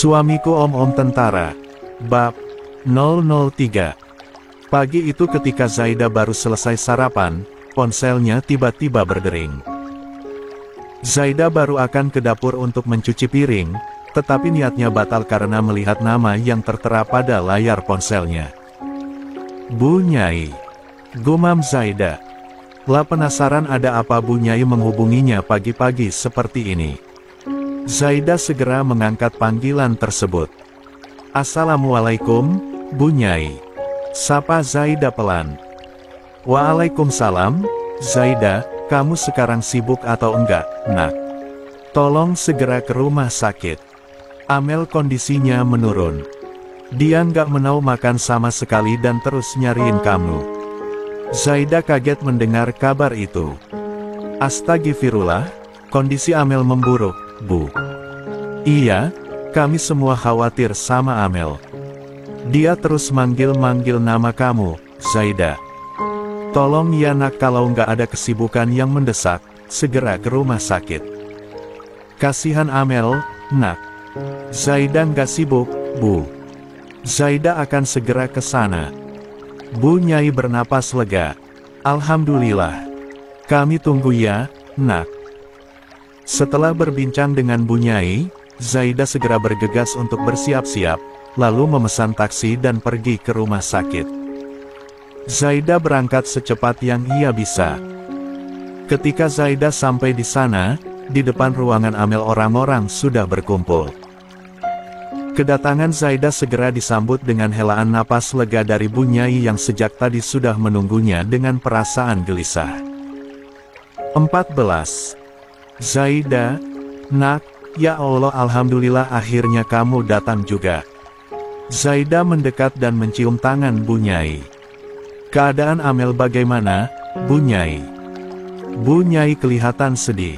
Suamiku om-om tentara. Bab 003. Pagi itu ketika Zaida baru selesai sarapan, ponselnya tiba-tiba berdering. Zaida baru akan ke dapur untuk mencuci piring, tetapi niatnya batal karena melihat nama yang tertera pada layar ponselnya. Bu Nyai. Gumam Zaida. Lah penasaran ada apa Bu Nyai menghubunginya pagi-pagi seperti ini. Zaida segera mengangkat panggilan tersebut. Assalamualaikum, Bu Nyai. Sapa Zaida pelan. Waalaikumsalam, Zaida, kamu sekarang sibuk atau enggak, nak? Tolong segera ke rumah sakit. Amel kondisinya menurun. Dia nggak mau makan sama sekali dan terus nyariin kamu. Zaida kaget mendengar kabar itu. Astagfirullah, kondisi Amel memburuk, Bu. Iya, kami semua khawatir sama Amel. Dia terus manggil-manggil nama kamu, Zaida. Tolong ya nak, kalau nggak ada kesibukan yang mendesak, segera ke rumah sakit. Kasihan Amel, nak. Zaida nggak sibuk, Bu. Zaida akan segera ke sana. Bu Nyai bernapas lega. Alhamdulillah. Kami tunggu ya, nak. Setelah berbincang dengan Bu Nyai, Zaida segera bergegas untuk bersiap-siap, lalu memesan taksi dan pergi ke rumah sakit. Zaida berangkat secepat yang ia bisa. Ketika Zaida sampai di sana, di depan ruangan Amel orang-orang sudah berkumpul. Kedatangan Zaida segera disambut dengan helaan napas lega dari Bu Nyai yang sejak tadi sudah menunggunya dengan perasaan gelisah. 14. Zaida, nak, ya Allah, alhamdulillah akhirnya kamu datang juga. Zaida mendekat dan mencium tangan Bu Nyai. Keadaan Amel bagaimana, Bu Nyai? Bu Nyai kelihatan sedih.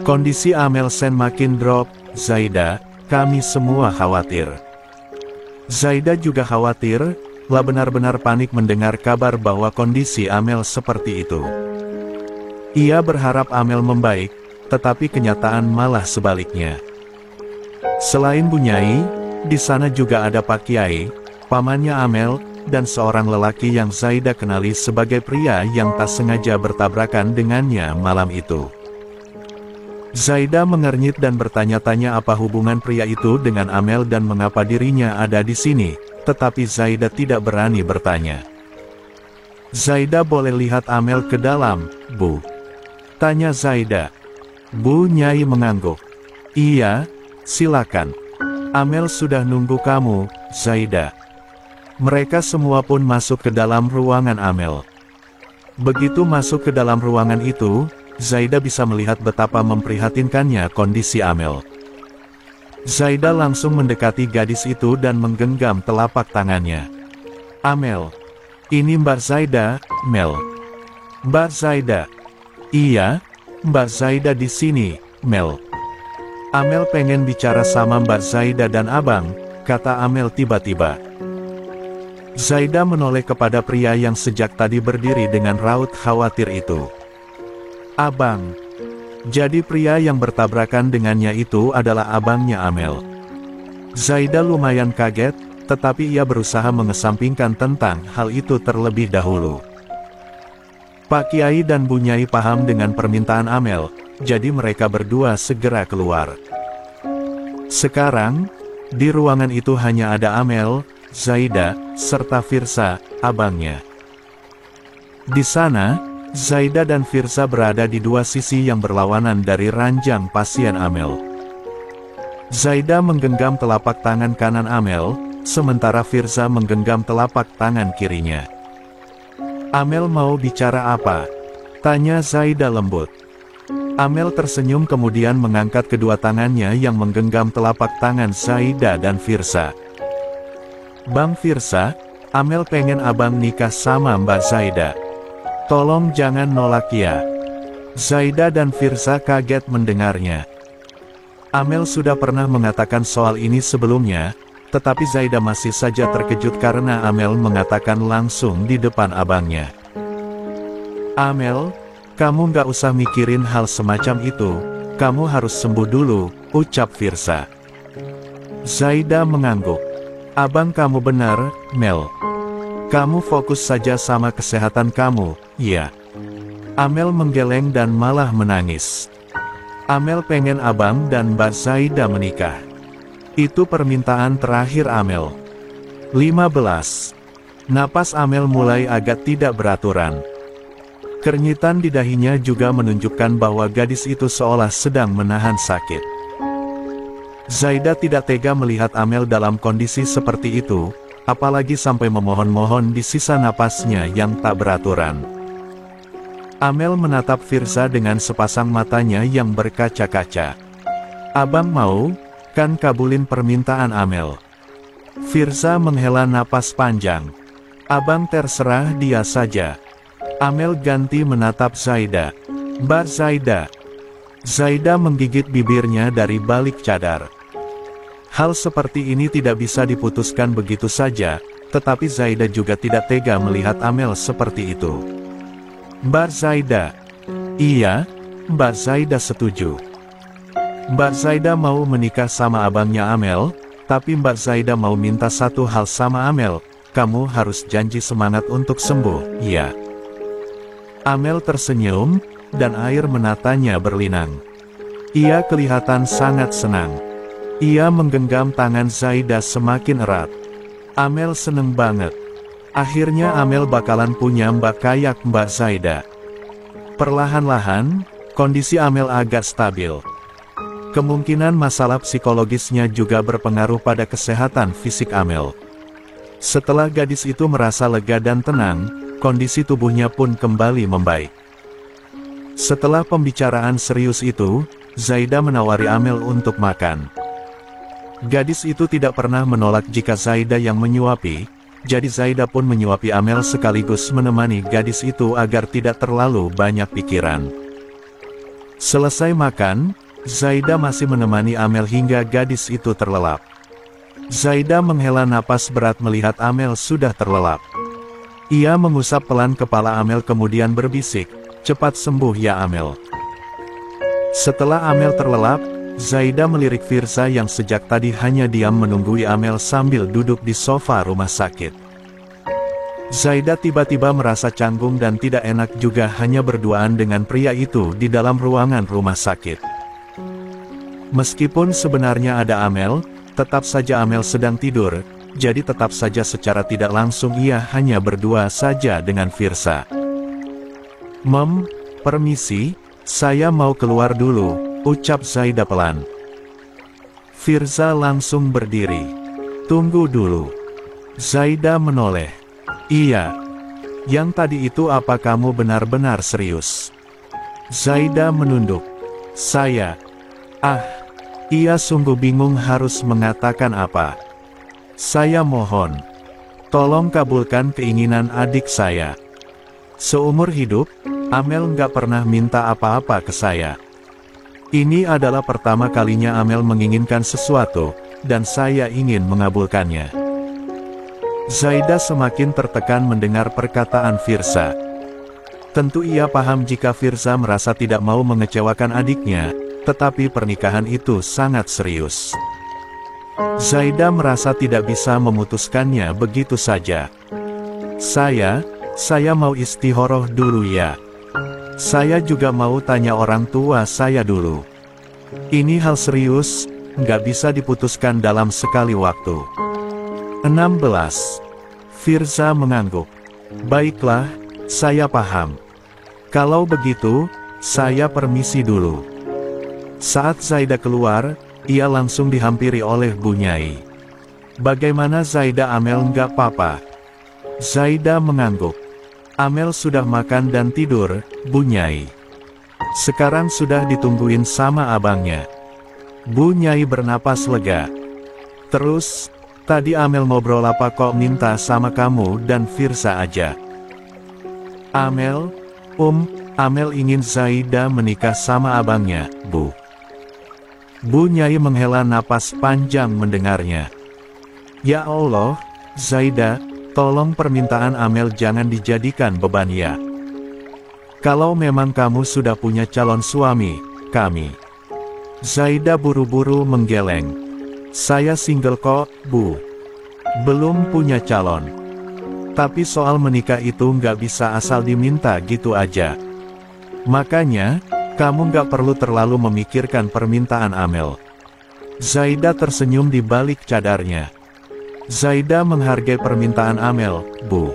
Kondisi Amel makin drop, Zaida, kami semua khawatir. Zaida juga khawatir, lah benar-benar panik mendengar kabar bahwa kondisi Amel seperti itu. Ia berharap Amel membaik, tetapi kenyataan malah sebaliknya. Selain Bu Nyai, di sana juga ada Pak Kiai, pamannya Amel, dan seorang lelaki yang Zaida kenali sebagai pria yang tak sengaja bertabrakan dengannya malam itu. Zaida mengernyit dan bertanya-tanya apa hubungan pria itu dengan Amel dan mengapa dirinya ada di sini, tetapi Zaida tidak berani bertanya. Zaida boleh lihat Amel ke dalam, Bu? Tanya Zaida. Bu Nyai mengangguk. Iya, silakan. Amel sudah nunggu kamu, Zaida. Mereka semua pun masuk ke dalam ruangan Amel. Begitu masuk ke dalam ruangan itu, Zaida bisa melihat betapa memprihatinkannya kondisi Amel. Zaida langsung mendekati gadis itu dan menggenggam telapak tangannya. Amel. Ini Mbak Zaida, Mel. Mbak Zaida. Iya, Mbak Zaida di sini, Mel. Amel pengen bicara sama Mbak Zaida dan Abang, kata Amel tiba-tiba. Zaida menoleh kepada pria yang sejak tadi berdiri dengan raut khawatir itu. Abang. Jadi pria yang bertabrakan dengannya itu adalah abangnya Amel. Zaida lumayan kaget, tetapi ia berusaha mengesampingkan tentang hal itu terlebih dahulu. Pak Kiai dan Bu Nyai paham dengan permintaan Amel, jadi mereka berdua segera keluar. Sekarang, di ruangan itu hanya ada Amel, Zaida, serta Firsa, abangnya. Di sana, Zaida dan Firsa berada di dua sisi yang berlawanan dari ranjang pasien Amel. Zaida menggenggam telapak tangan kanan Amel, sementara Firsa menggenggam telapak tangan kirinya. Amel mau bicara apa? Tanya Zaida lembut. Amel tersenyum kemudian mengangkat kedua tangannya yang menggenggam telapak tangan Zaida dan Firsa. Bang Firsa, Amel pengen abang nikah sama Mbak Zaida. Tolong jangan nolak ya. Zaida dan Firsa kaget mendengarnya. Amel sudah pernah mengatakan soal ini sebelumnya, tetapi Zaida masih saja terkejut karena Amel mengatakan langsung di depan abangnya. Amel, kamu nggak usah mikirin hal semacam itu, kamu harus sembuh dulu, ucap Firsa. Zaida mengangguk. Abang kamu benar, Mel. Kamu fokus saja sama kesehatan kamu, ya. Amel menggeleng dan malah menangis. Amel pengen abang dan Mbak Zaida menikah. Itu permintaan terakhir Amel. 15. Napas Amel mulai agak tidak beraturan. Kernitan di dahinya juga menunjukkan bahwa gadis itu seolah sedang menahan sakit. Zaida tidak tega melihat Amel dalam kondisi seperti itu, apalagi sampai memohon-mohon di sisa napasnya yang tak beraturan. Amel menatap Firza dengan sepasang matanya yang berkaca-kaca. Abang mau, kan kabulin permintaan Amel. Firza menghela napas panjang. Abang terserah dia saja. Amel ganti menatap Zaida. Mbak Zaida. Zaida menggigit bibirnya dari balik cadar. Hal seperti ini tidak bisa diputuskan begitu saja, tetapi Zaida juga tidak tega melihat Amel seperti itu. Mbak Zaida. Iya, Mbak Zaida setuju. Mbak Zaida mau menikah sama abangnya Amel, tapi Mbak Zaida mau minta satu hal sama Amel, kamu harus janji semangat untuk sembuh, ya. Amel tersenyum, dan air matanya berlinang. Ia kelihatan sangat senang. Ia menggenggam tangan Zaida semakin erat. Amel seneng banget. Akhirnya Amel bakalan punya mbak kayak Mbak Zaida. Perlahan-lahan, kondisi Amel agak stabil. Kemungkinan masalah psikologisnya juga berpengaruh pada kesehatan fisik Amel. Setelah gadis itu merasa lega dan tenang, kondisi tubuhnya pun kembali membaik. Setelah pembicaraan serius itu, Zaida menawari Amel untuk makan. Gadis itu tidak pernah menolak jika Zaida yang menyuapi, jadi Zaida pun menyuapi Amel sekaligus menemani gadis itu agar tidak terlalu banyak pikiran. Selesai makan, Zaida masih menemani Amel hingga gadis itu terlelap. Zaida menghela napas berat melihat Amel sudah terlelap. Ia mengusap pelan kepala Amel kemudian berbisik, cepat sembuh ya Amel. Setelah Amel terlelap, Zaida melirik Firza yang sejak tadi hanya diam menunggui Amel sambil duduk di sofa rumah sakit. Zaida tiba-tiba merasa canggung dan tidak enak juga hanya berduaan dengan pria itu di dalam ruangan rumah sakit. Meskipun sebenarnya ada Amel, tetap saja Amel sedang tidur, jadi tetap saja secara tidak langsung ia hanya berdua saja dengan Firza. Mem, permisi, saya mau keluar dulu, ucap Zaida pelan. Firza langsung berdiri. Tunggu dulu. Zaida menoleh. Iya. Yang tadi itu apa kamu benar-benar serius? Zaida menunduk. Saya. Ia sungguh bingung harus mengatakan apa. Saya mohon. Tolong kabulkan keinginan adik saya. Seumur hidup, Amel nggak pernah minta apa-apa ke saya. Ini adalah pertama kalinya Amel menginginkan sesuatu, dan saya ingin mengabulkannya. Zaida semakin tertekan mendengar perkataan Firza. Tentu ia paham jika Firza merasa tidak mau mengecewakan adiknya, tetapi pernikahan itu sangat serius. Zaida merasa tidak bisa memutuskannya begitu saja. Saya mau istikharah dulu ya. Saya juga mau tanya orang tua saya dulu. Ini hal serius, nggak bisa diputuskan dalam sekali waktu. 16. Firza mengangguk. Baiklah, saya paham. Kalau begitu, saya permisi dulu. Saat Zaida keluar, ia langsung dihampiri oleh Bu Nyai. Bagaimana Zaida Amel nggak apa-apa? Zaida mengangguk. Amel sudah makan dan tidur, Bu Nyai. Sekarang sudah ditungguin sama abangnya. Bu Nyai bernapas lega. Terus, tadi Amel ngobrol apa kok minta sama kamu dan Firza aja? Amel ingin Zaida menikah sama abangnya, Bu. Bu Nyai menghela napas panjang mendengarnya. Ya Allah, Zaida, tolong permintaan Amel jangan dijadikan beban ya. Kalau memang kamu sudah punya calon suami, kami. Zaida buru-buru menggeleng. Saya single kok, Bu. Belum punya calon. Tapi soal menikah itu nggak bisa asal diminta gitu aja. Makanya, kamu nggak perlu terlalu memikirkan permintaan Amel. Zaida tersenyum di balik cadarnya. Zaida menghargai permintaan Amel, Bu.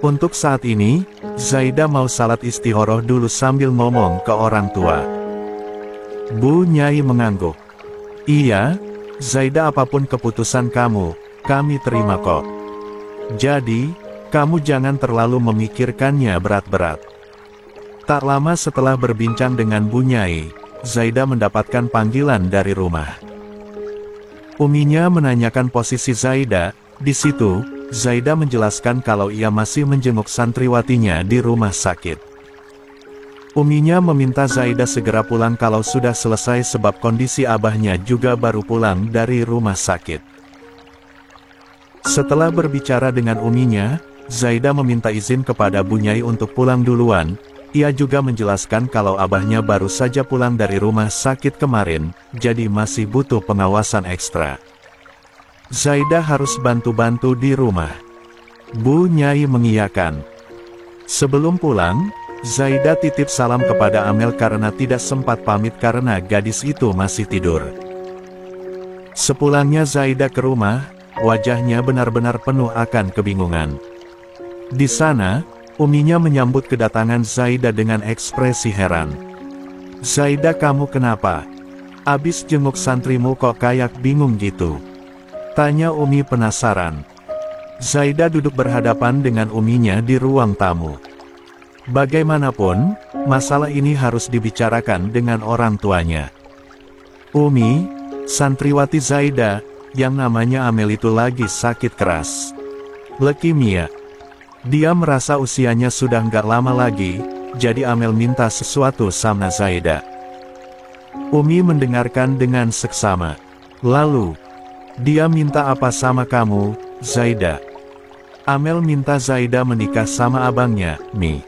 Untuk saat ini, Zaida mau salat istikharah dulu sambil ngomong ke orang tua. Bu Nyai mengangguk. Iya, Zaida, apapun keputusan kamu, kami terima kok. Jadi, kamu jangan terlalu memikirkannya berat-berat. Tak lama setelah berbincang dengan Bu Nyai, Zaida mendapatkan panggilan dari rumah. Uminya menanyakan posisi Zaida. Di situ, Zaida menjelaskan kalau ia masih menjenguk santriwatinya di rumah sakit. Uminya meminta Zaida segera pulang kalau sudah selesai sebab kondisi abahnya juga baru pulang dari rumah sakit. Setelah berbicara dengan uminya, Zaida meminta izin kepada Bu Nyai untuk pulang duluan. Ia juga menjelaskan kalau abahnya baru saja pulang dari rumah sakit kemarin, jadi masih butuh pengawasan ekstra. Zaida harus bantu-bantu di rumah. Bu Nyai mengiyakan. Sebelum pulang, Zaida titip salam kepada Amel karena tidak sempat pamit karena gadis itu masih tidur. Sepulangnya Zaida ke rumah, wajahnya benar-benar penuh akan kebingungan. Di sana, uminya menyambut kedatangan Zaida dengan ekspresi heran. Zaida, kamu kenapa? Abis jenguk santrimu kok kayak bingung gitu? Tanya Umi penasaran. Zaida duduk berhadapan dengan uminya di ruang tamu. Bagaimanapun, masalah ini harus dibicarakan dengan orang tuanya. Umi, santriwati Zaida, yang namanya Amel itu lagi sakit keras. Leukemia. Dia merasa usianya sudah nggak lama lagi, jadi Amel minta sesuatu sama Zaida. Umi mendengarkan dengan seksama. Lalu, dia minta apa sama kamu, Zaida? Amel minta Zaida menikah sama abangnya, Mi.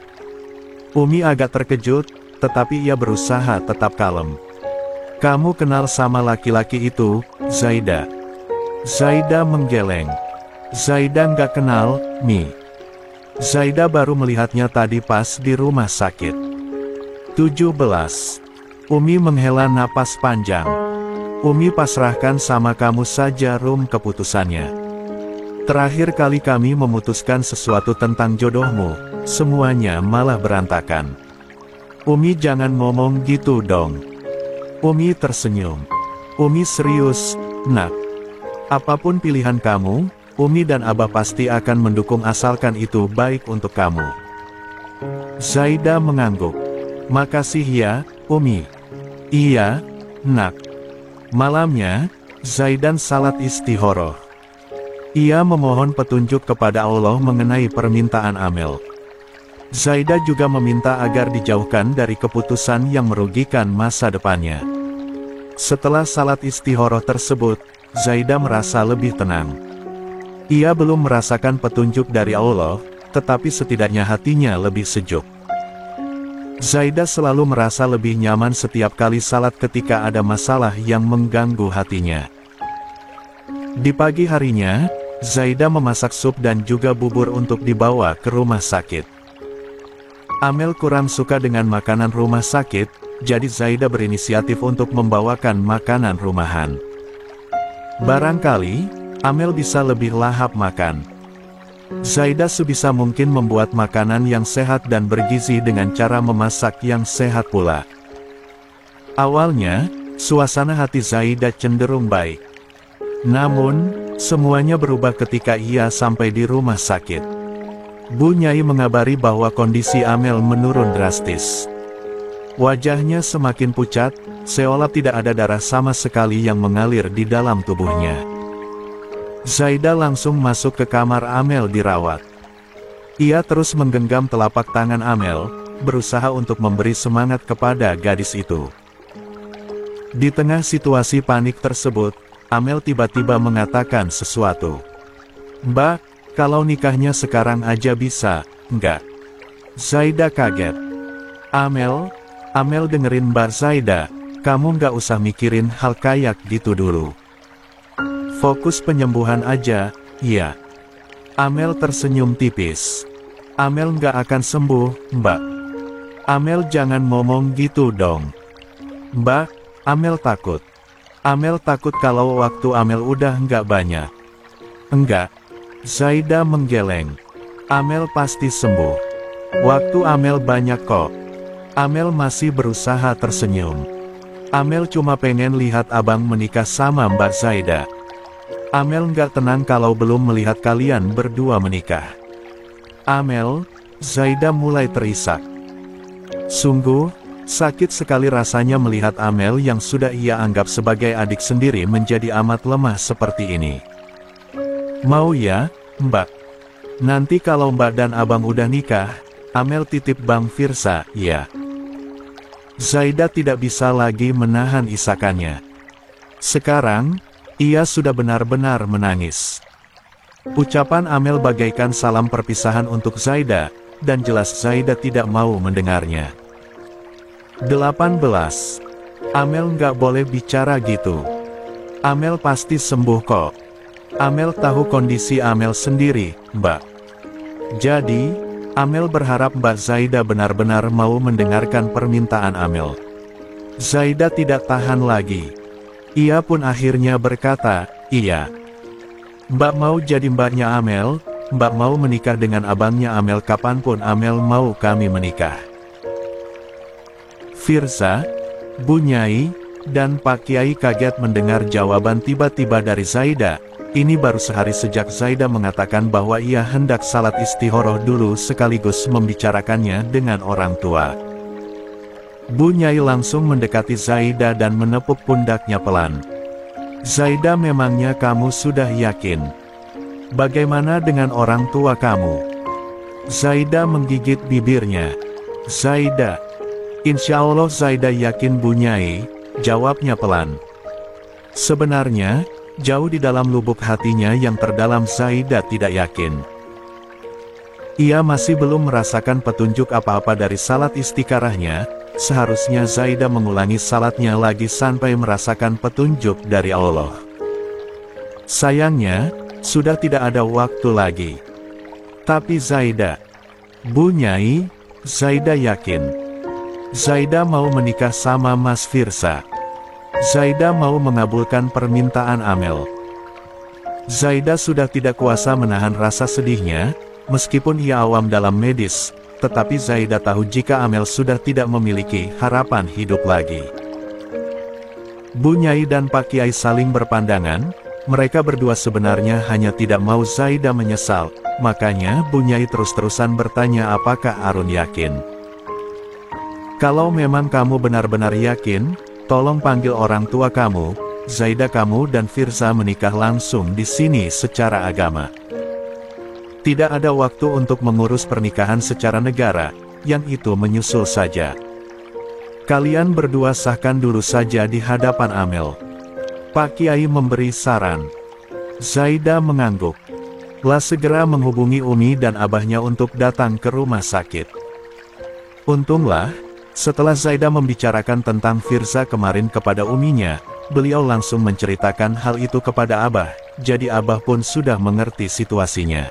Umi agak terkejut, tetapi ia berusaha tetap kalem. Kamu kenal sama laki-laki itu, Zaida? Zaida menggeleng. Zaida nggak kenal, Mi. Zaida baru melihatnya tadi pas di rumah sakit. 17. Umi menghela napas panjang. Umi pasrahkan sama kamu saja Rum keputusannya. Terakhir kali kami memutuskan sesuatu tentang jodohmu, semuanya malah berantakan. Umi jangan ngomong gitu dong. Umi tersenyum. Umi serius, Nak. Apapun pilihan kamu, Umi dan Abah pasti akan mendukung asalkan itu baik untuk kamu. Zaida mengangguk. Makasih ya, Umi. Iya, Nak. Malamnya, Zaidan salat istikharah. Ia memohon petunjuk kepada Allah mengenai permintaan Amel. Zaida juga meminta agar dijauhkan dari keputusan yang merugikan masa depannya. Setelah salat istikharah tersebut, Zaida merasa lebih tenang. Ia belum merasakan petunjuk dari Allah, tetapi setidaknya hatinya lebih sejuk. Zaida selalu merasa lebih nyaman setiap kali salat ketika ada masalah yang mengganggu hatinya. Di pagi harinya, Zaida memasak sup dan juga bubur untuk dibawa ke rumah sakit. Amel kurang suka dengan makanan rumah sakit, jadi Zaida berinisiatif untuk membawakan makanan rumahan. Barangkali, Amel bisa lebih lahap makan. Zaida sebisa mungkin membuat makanan yang sehat dan bergizi dengan cara memasak yang sehat pula. Awalnya, suasana hati Zaida cenderung baik. Namun, semuanya berubah ketika ia sampai di rumah sakit. Bu Nyai mengabari bahwa kondisi Amel menurun drastis. Wajahnya semakin pucat, seolah tidak ada darah sama sekali yang mengalir di dalam tubuhnya. Zaida langsung masuk ke kamar Amel dirawat. Ia terus menggenggam telapak tangan Amel, berusaha untuk memberi semangat kepada gadis itu. Di tengah situasi panik tersebut, Amel tiba-tiba mengatakan sesuatu. Mbak, kalau nikahnya sekarang aja bisa, enggak? Zaida kaget. Amel dengerin Mbak Zaida, kamu nggak usah mikirin hal kayak gitu dulu. Fokus penyembuhan aja, iya. Amel tersenyum tipis. Amel nggak akan sembuh, Mbak. Amel jangan ngomong gitu dong. Mbak, Amel takut. Amel takut kalau waktu Amel udah nggak banyak. Enggak. Zaida menggeleng. Amel pasti sembuh. Waktu Amel banyak kok. Amel masih berusaha tersenyum. Amel cuma pengen lihat abang menikah sama Mbak Zaida. Amel nggak tenang kalau belum melihat kalian berdua menikah. Amel, Zaida mulai terisak. Sungguh, sakit sekali rasanya melihat Amel yang sudah ia anggap sebagai adik sendiri menjadi amat lemah seperti ini. Mau ya, Mbak? Nanti kalau Mbak dan abang udah nikah, Amel titip Bang Firsa, ya. Zaida tidak bisa lagi menahan isakannya. Sekarang, ia sudah benar-benar menangis. Ucapan Amel bagaikan salam perpisahan untuk Zaida, dan jelas Zaida tidak mau mendengarnya. 18. Amel nggak boleh bicara gitu. Amel pasti sembuh kok. Amel tahu kondisi Amel sendiri, Mbak. Jadi, Amel berharap Mbak Zaida benar-benar mau mendengarkan permintaan Amel. Zaida tidak tahan lagi. Ia pun akhirnya berkata, iya. Mbak mau jadi mbaknya Amel, Mbak mau menikah dengan abangnya Amel kapanpun Amel mau kami menikah. Firsa, Bu Nyai, dan Pak Kiai kaget mendengar jawaban tiba-tiba dari Zaida. Ini baru sehari sejak Zaida mengatakan bahwa ia hendak salat istihoroh dulu sekaligus membicarakannya dengan orang tua. Bu Nyai langsung mendekati Zaida dan menepuk pundaknya pelan. Zaida, memangnya kamu sudah yakin? Bagaimana dengan orang tua kamu? Zaida menggigit bibirnya. Zaida. Insya Allah Zaida yakin Bu Nyai, jawabnya pelan. Sebenarnya, jauh di dalam lubuk hatinya yang terdalam Zaida tidak yakin. Ia masih belum merasakan petunjuk apa-apa dari salat istikharahnya, seharusnya Zaida mengulangi salatnya lagi sampai merasakan petunjuk dari Allah. Sayangnya, sudah tidak ada waktu lagi. Tapi Zaida, Bu Nyai, Zaida yakin. Zaida mau menikah sama Mas Firsa. Zaida mau mengabulkan permintaan Amel. Zaida sudah tidak kuasa menahan rasa sedihnya, meskipun ia awam dalam medis, tetapi Zaida tahu jika Amel sudah tidak memiliki harapan hidup lagi. Bu Nyai dan Pak Kiai saling berpandangan, mereka berdua sebenarnya hanya tidak mau Zaida menyesal, makanya Bu Nyai terus-terusan bertanya apakah Arun yakin. Kalau memang kamu benar-benar yakin, tolong panggil orang tua kamu, Zaida kamu dan Firsa menikah langsung di sini secara agama. Tidak ada waktu untuk mengurus pernikahan secara negara, yang itu menyusul saja. Kalian berdua sahkan dulu saja di hadapan Amel. Pak Kiai memberi saran. Zaida mengangguk. Lah segera menghubungi Umi dan abahnya untuk datang ke rumah sakit. Untunglah, setelah Zaida membicarakan tentang Firsa kemarin kepada uminya, beliau langsung menceritakan hal itu kepada Abah, jadi Abah pun sudah mengerti situasinya.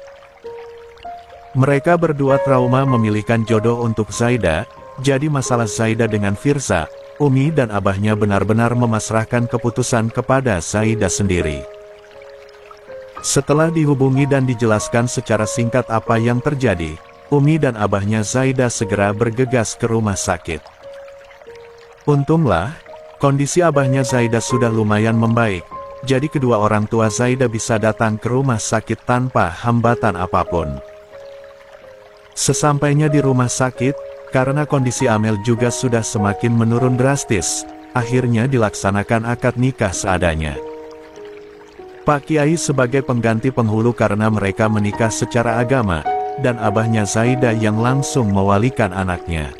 Mereka berdua trauma memilihkan jodoh untuk Zaida, jadi masalah Zaida dengan Firsa, Umi dan Abahnya benar-benar memasrahkan keputusan kepada Zaida sendiri. Setelah dihubungi dan dijelaskan secara singkat apa yang terjadi, Umi dan abahnya Zaida segera bergegas ke rumah sakit. Untunglah, kondisi abahnya Zaida sudah lumayan membaik, jadi kedua orang tua Zaida bisa datang ke rumah sakit tanpa hambatan apapun. Sesampainya di rumah sakit, karena kondisi Amel juga sudah semakin menurun drastis, akhirnya dilaksanakan akad nikah seadanya. Pak Kiai sebagai pengganti penghulu karena mereka menikah secara agama, dan abahnya Zaida yang langsung mewalikan anaknya.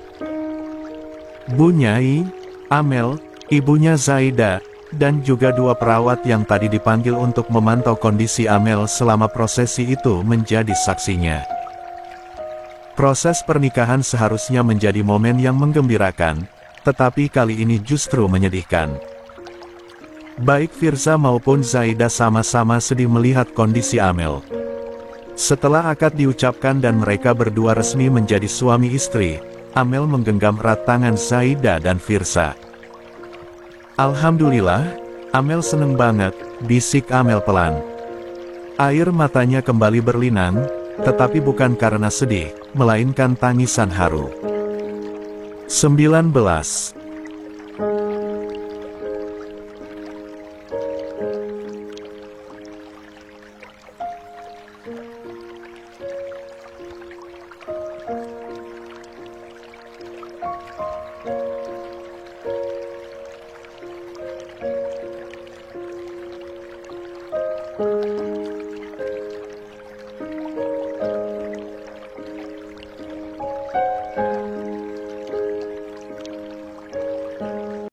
Bu Nyai, Amel, ibunya Zaida, dan juga dua perawat yang tadi dipanggil untuk memantau kondisi Amel selama prosesi itu menjadi saksinya. Proses pernikahan seharusnya menjadi momen yang menggembirakan, tetapi kali ini justru menyedihkan. Baik Firza maupun Zaida sama-sama sedih melihat kondisi Amel. Setelah akad diucapkan dan mereka berdua resmi menjadi suami istri, Amel menggenggam erat tangan Zaida dan Firza. "Alhamdulillah, Amel seneng banget," bisik Amel pelan. Air matanya kembali berlinang, tetapi bukan karena sedih, melainkan tangisan haru. 19.